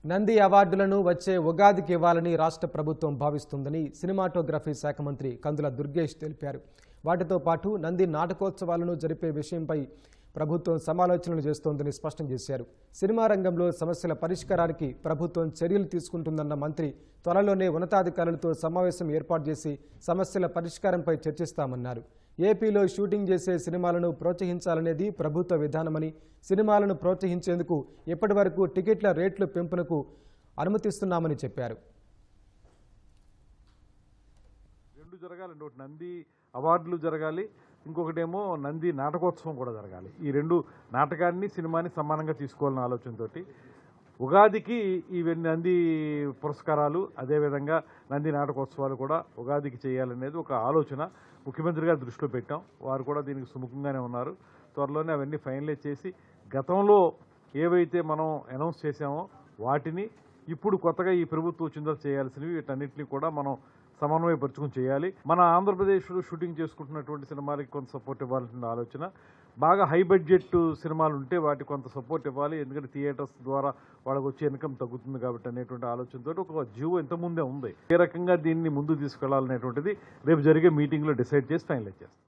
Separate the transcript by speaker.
Speaker 1: నంది అవార్డులను వచ్చే ఉగాదికి ఇవ్వాలని రాష్ట్ర ప్రభుత్వం భావిస్తుందని సినిమాటోగ్రఫీ శాఖ మంత్రి కందుల దుర్గేష్ తెలిపారు. వాటితో పాటు నంది నాటకోత్సవాలను జరిపే విషయంపై ప్రభుత్వం సమాలోచనలు చేస్తోందని స్పష్టం చేశారు. సినిమా రంగంలో సమస్యల పరిష్కారానికి ప్రభుత్వం చర్యలు తీసుకుంటుందన్న మంత్రి త్వరలోనే ఉన్నతాధికారులతో సమావేశం ఏర్పాటు చేసి సమస్యల పరిష్కారంపై చర్చిస్తామన్నారు. ఏపీలో షూటింగ్ చేసే సినిమాలను ప్రోత్సహించాలనేది ప్రభుత్వ విధానమని, సినిమాలను ప్రోత్సహించేందుకు ఇప్పటివరకు టికెట్ల రేట్ల పెంపునకు అనుమతిస్తున్నామని చెప్పారు.
Speaker 2: రెండు జరగాలండి. ఒకటి నంది అవార్డులు జరగాలి, ఇంకొకటేమో నంది నాటకోత్సవం కూడా జరగాలి. ఈ రెండు నాటకాన్ని సినిమాని సమానంగా తీసుకోవాలన్న ఆలోచనతోటి ఉగాదికి ఈ నంది పురస్కారాలు అదేవిధంగా నంది నాటకోత్సవాలు కూడా ఉగాదికి చేయాలనేది ఒక ఆలోచన ముఖ్యమంత్రి గారు దృష్టిలో పెట్టాం. వారు కూడా దీనికి సుముఖంగానే ఉన్నారు. త్వరలోనే అవన్నీ ఫైనలైజ్ చేసి గతంలో ఏవైతే మనం అనౌన్స్ చేశామో వాటిని ఇప్పుడు కొత్తగా ఈ ప్రభుత్వం వచ్చిందో చేయాల్సినవి వీటన్నిటిని కూడా మనం సమన్వయపరుచుకుని చేయాలి. మన ఆంధ్రప్రదేశ్లో షూటింగ్ చేసుకుంటున్నటువంటి సినిమాలకి కొంత సపోర్ట్ ఇవ్వాల్సిన ఆలోచన. బాగా హై బడ్జెట్ సినిమాలు ఉంటే వాటికి కొంత సపోర్ట్ ఇవ్వాలి, ఎందుకంటే థియేటర్స్ ద్వారా వాళ్ళకి వచ్చే ఇన్కమ్ తగ్గుతుంది కాబట్టి అనేటువంటి ఆలోచనతో ఒక జీవో ఇంతకుముందే ఉంది. ఏ రకంగా దీన్ని ముందు తీసుకెళ్లాలనేటువంటిది రేపు జరిగే మీటింగ్లో డిసైడ్ చేసి ఫైనలైజ్ చేస్తాం.